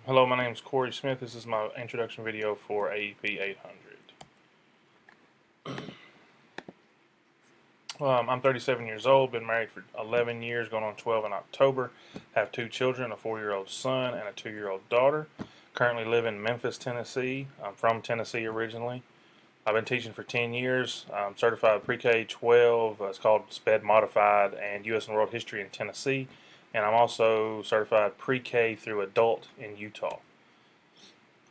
Hello, my name is Corey Smith. This is my introduction video for AEP 800. I'm 37 years old, been married for 11 years, going on 12 in October. Have two children, a 4-year-old son and a 2-year-old daughter. Currently live in Memphis, Tennessee. I'm from Tennessee originally. I've been teaching for 10 years. I'm certified pre-K 12. It's called SPED Modified and U.S. and World History in Tennessee. And I'm also certified pre-K through adult in Utah.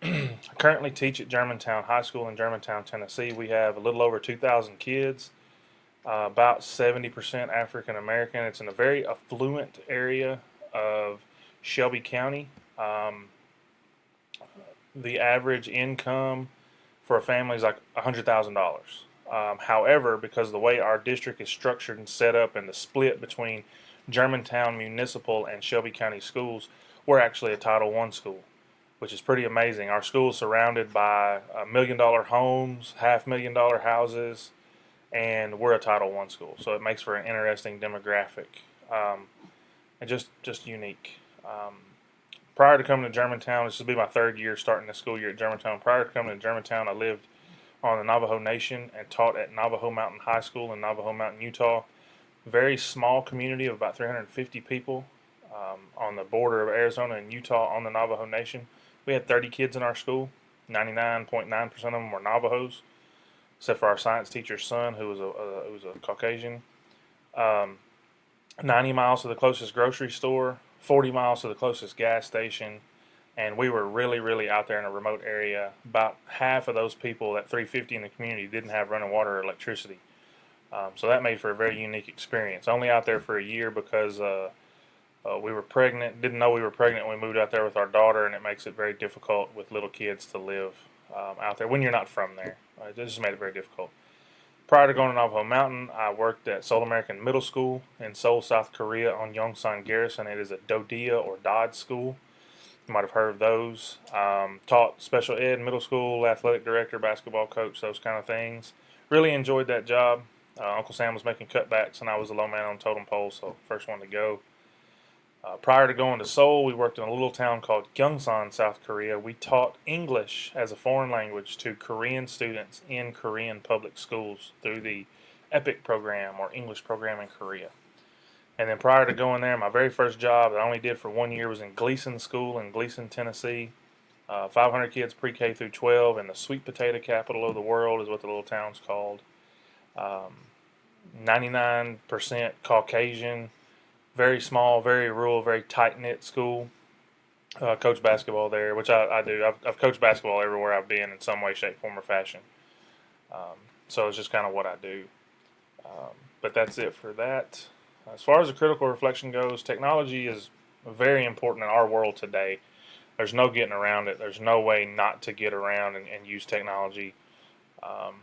I currently teach at Germantown High School in Germantown, Tennessee. We have a little over 2,000 kids, about 70% African American. It's in a very affluent area of Shelby County. Um, the average income for a family is like $100,000. However, because of the way our district is structured and set up and the split between Germantown Municipal and Shelby County schools, we're actually a Title I school, which is pretty amazing. Our school is surrounded by $1 million homes, $500,000 houses, and we're a Title I school. So it makes for an interesting demographic and just unique. Prior to coming to Germantown, this will be my third year starting the school year at Germantown. Prior to coming to Germantown, I lived on the Navajo Nation and taught at Navajo Mountain High School in Navajo Mountain, Utah. Very small community of about 350 people on the border of Arizona and Utah on the Navajo Nation. We had 30 kids in our school. 99.9% of them were Navajos, except for our science teacher's son, who was a Caucasian. 90 miles to the closest grocery store, 40 miles to the closest gas station, and we were really, really out there in a remote area. About half of those people, that 350 in the community, didn't have running water or electricity. So that made for a very unique experience. Only out there for a year because we were pregnant, didn't know we were pregnant when we moved out there with our daughter, and it makes it very difficult with little kids to live out there when you're not from there. It just made it very difficult. Prior to going to Navajo Mountain, I worked at Seoul American Middle School in Seoul, South Korea on Yongsan Garrison. It is a DODEA or DOD school. You might have heard of those. Taught special ed in middle school, athletic director, basketball coach, those kind of things. Really enjoyed that job. Uncle Sam was making cutbacks, and I was the low man on the totem pole, so first one to go. Prior to going to Seoul, we worked in a little town called Gyeongsan, South Korea. We taught English as a foreign language to Korean students in Korean public schools through the EPIC program or English program in Korea. And then prior to going there, my very first job that I only did for 1 year was in Gleason School in Gleason, Tennessee. 500 kids pre-K through 12, and the sweet potato capital of the world is what the little town's called. 99% Caucasian, very small, very rural, very tight-knit school. Coach basketball there, which I do. I've coached basketball everywhere I've been in some way, shape, form, or fashion. So it's just kind of what I do. But that's it for that. As far as the critical reflection goes, technology is very important in our world today. There's no getting around it. There's no way not to get around and use technology. Um,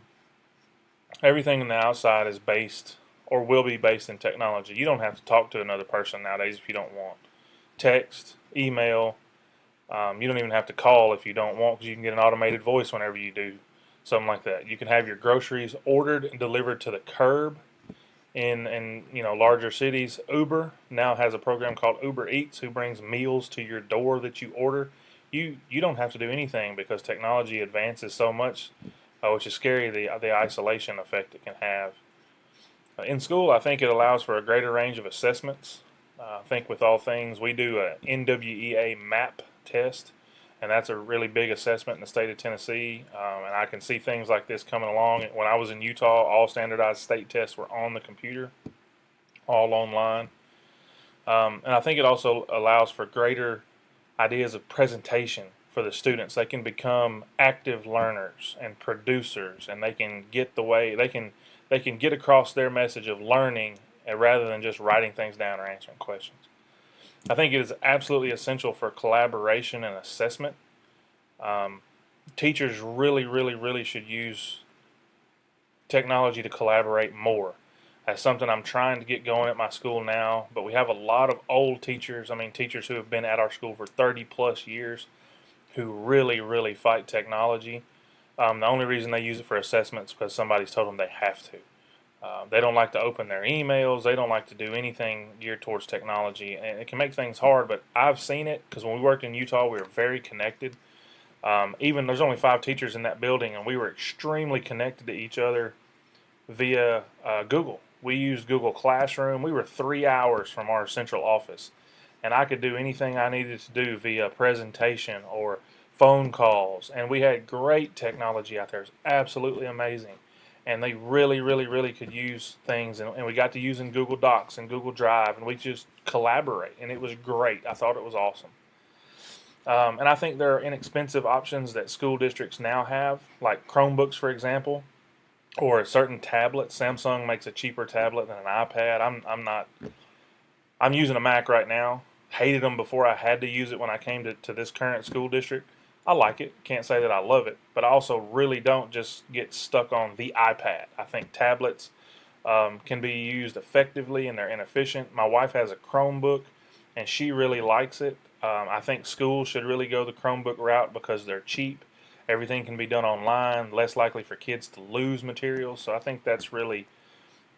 Everything in the outside is based or will be based in technology. You don't have to talk to another person nowadays if you don't want. Text, email. You don't even have to call if you don't want, because you can get an automated voice whenever you do something like that. You can have your groceries ordered and delivered to the curb in larger cities. Uber now has a program called Uber Eats, who brings meals to your door that you order. You don't have to do anything because technology advances so much, which is scary, the isolation effect it can have. In school, I think it allows for a greater range of assessments. I think with all things, we do a NWEA MAP test, and that's a really big assessment in the state of Tennessee. And I can see things like this coming along. When I was in Utah, all standardized state tests were on the computer, all online. And I think it also allows for greater ideas of presentation for the students. They can become active learners and producers, and they can get they can get across their message of learning rather than just writing things down or answering questions. I think it is absolutely essential for collaboration and assessment. Um, Teachers really, really, really should use technology to collaborate more. That's something I'm trying to get going at my school now, but we have a lot of old teachers. I mean, teachers who have been at our school for 30 plus years who really, really fight technology. The only reason they use it for assessments is because somebody's told them they have to. They don't like to open their emails. They don't like to do anything geared towards technology, and it can make things hard. But I've seen it because when we worked in Utah, we were very connected. Even there's only 5 teachers in that building, and we were extremely connected to each other via Google. We used Google Classroom. We were 3 hours from our central office, and I could do anything I needed to do via presentation or phone calls. And we had great technology out there. It was absolutely amazing. And they really, really, really could use things. And we got to using Google Docs and Google Drive, and we just collaborate. And it was great. I thought it was awesome. And I think there are inexpensive options that school districts now have, like Chromebooks, for example, or a certain tablet. Samsung makes a cheaper tablet than an iPad. I'm not. I'm using a Mac right now. Hated them before I had to use it when I came to this current school district. I like it. Can't say that I love it, but I also really don't just get stuck on the iPad. I think tablets can be used effectively and they're inefficient. My wife has a Chromebook and she really likes it. I think schools should really go the Chromebook route because they're cheap. Everything can be done online, less likely for kids to lose materials. So I think that's really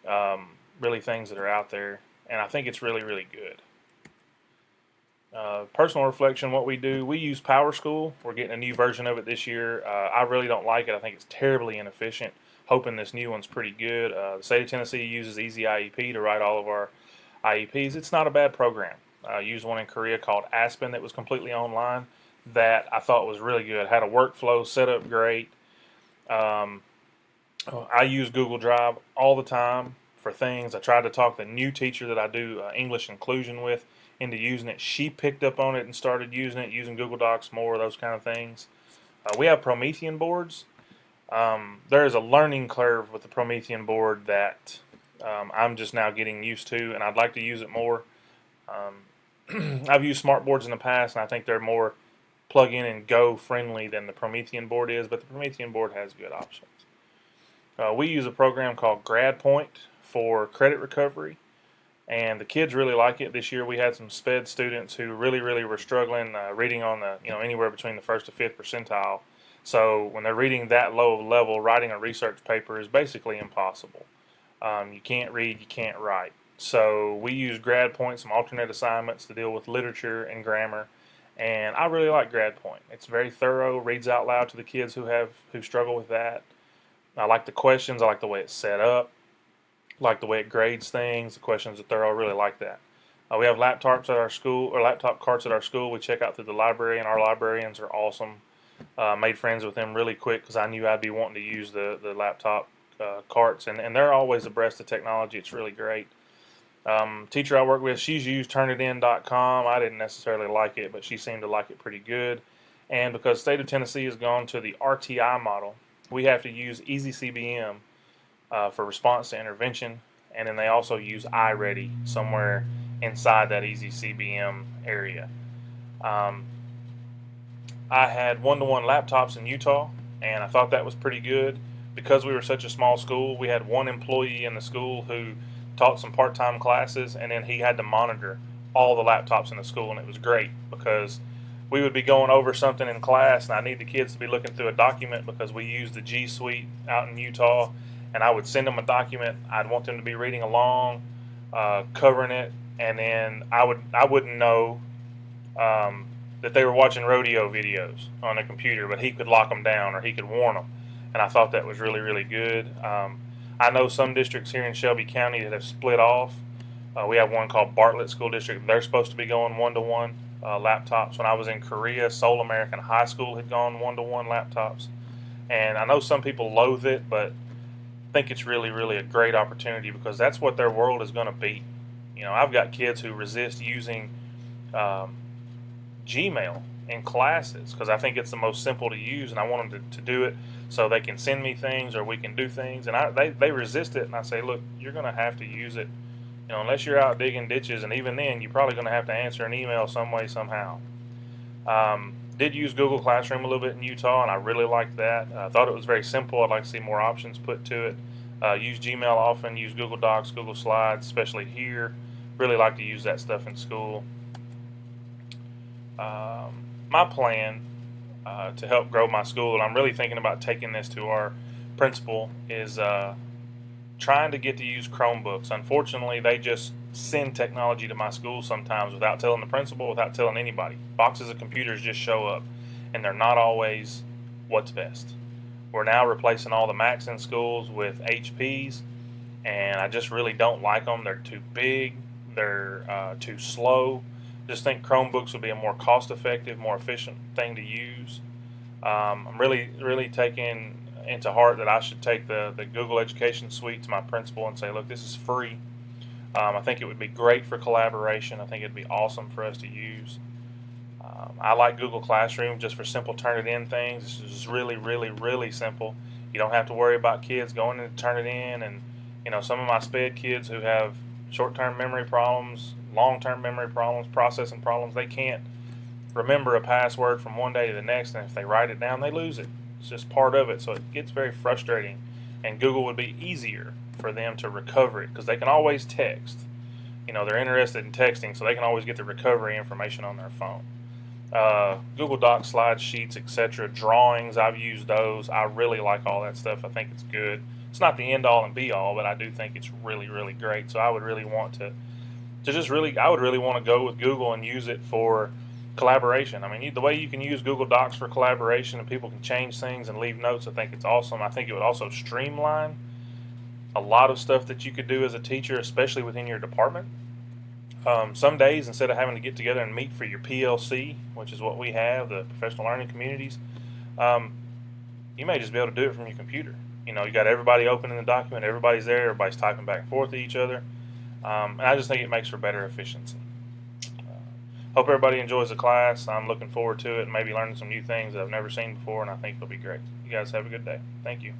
things that are out there, and I think it's really, really good. Personal reflection, what we do, we use PowerSchool. We're getting a new version of it this year. I really don't like it. I think it's terribly inefficient. Hoping this new one's pretty good. The state of Tennessee uses Easy IEP to write all of our IEPs. It's not a bad program. I used one in Korea called Aspen that was completely online that I thought was really good. Had a workflow set up great. Um, I use Google Drive all the time for things. I tried to talk the new teacher that I do English inclusion with into using it. She picked up on it and started using it, using Google Docs more, those kind of things. We have Promethean boards. There is a learning curve with the Promethean board that I'm just now getting used to, and I'd like to use it more. I've used smart boards in the past, and I think they're more plug in and go friendly than the Promethean board is, but the Promethean board has good options. We use a program called GradPoint for credit recovery, and the kids really like it. This year we had some SPED students who really, really were struggling reading on the anywhere between the first to fifth percentile. So when they're reading that low of level, writing a research paper is basically impossible. You can't read, you can't write. So we use GradPoint, some alternate assignments to deal with literature and grammar, and I really like GradPoint. It's very thorough, reads out loud to the kids who struggle with that. I like the questions. I like the way it's set up. I like the way it grades things. The questions are thorough. I really like that. We have laptops at our school, or laptop carts at our school. We check out through the library, and our librarians are awesome. Made friends with them really quick because I knew I'd be wanting to use the laptop carts, and they're always abreast of technology. It's really great. Teacher I work with, she's used Turnitin.com. I didn't necessarily like it, but she seemed to like it pretty good. And because the state of Tennessee has gone to the RTI model, we have to use EasyCBM for response to intervention, and then they also use iReady somewhere inside that EasyCBM area. Um, I had one-to-one laptops in Utah, and I thought that was pretty good. Because we were such a small school, we had one employee in the school who taught some part-time classes, and then he had to monitor all the laptops in the school, and it was great because we would be going over something in class, and I need the kids to be looking through a document because we use the G Suite out in Utah, and I would send them a document. I'd want them to be reading along, covering it, and then I wouldn't know that they were watching rodeo videos on a computer, but he could lock them down or he could warn them, and I thought that was really, really good. I know some districts here in Shelby County that have split off. We have one called Bartlett School District. They're supposed to be going one-to-one laptops. When I was in Korea, Seoul American High School had gone one-to-one laptops. And I know some people loathe it, but I think it's really, really a great opportunity because that's what their world is going to be. I've got kids who resist using Gmail in classes because I think it's the most simple to use, and I want them to do it so they can send me things or we can do things. And they resist it, and I say, look, you're going to have to use it, unless you're out digging ditches, and even then, you're probably going to have to answer an email some way, somehow. Did use Google Classroom a little bit in Utah, and I really liked that. I thought it was very simple. I'd like to see more options put to it. Use Gmail often, use Google Docs, Google Slides, especially here. Really like to use that stuff in school. My plan to help grow my school, and I'm really thinking about taking this to our principal, is trying to get to use Chromebooks. Unfortunately, they just send technology to my school sometimes without telling the principal, without telling anybody. Boxes of computers just show up, and they're not always what's best. We're now replacing all the Macs in schools with HPs, and I just really don't like them. They're too big, they're too slow. Just think Chromebooks would be a more cost-effective, more efficient thing to use. I'm really taking into heart that I should take the Google Education Suite to my principal and say, look, this is free. I think it would be great for collaboration. I think it'd be awesome for us to use. I like Google Classroom just for simple turn it in things. This is really simple. You don't have to worry about kids going in to turn it in. And, some of my SPED kids who have short-term memory problems, long-term memory problems, processing problems, they can't remember a password from one day to the next. And if they write it down, they lose it. It's just part of it. So it gets very frustrating. And Google would be easier for them to recover it because they can always text. They're interested in texting, so they can always get the recovery information on their phone. Google Docs, slides, sheets, etc. Drawings, I've used those. I really like all that stuff. I think it's good. It's not the end all and be all, but I do think it's really great. So I would really want I would really want to go with Google and use it for collaboration. I mean, the way you can use Google Docs for collaboration and people can change things and leave notes, I think it's awesome. I think it would also streamline a lot of stuff that you could do as a teacher, especially within your department. Some days, instead of having to get together and meet for your PLC, which is what we have, the professional learning communities, um, you may just be able to do it from your computer. You got everybody opening the document, everybody's there, everybody's typing back and forth to each other, and I just think it makes for better efficiency. Hope everybody enjoys the class. I'm looking forward to it and maybe learning some new things that I've never seen before, and I think it'll be great. You guys have a good day. Thank you.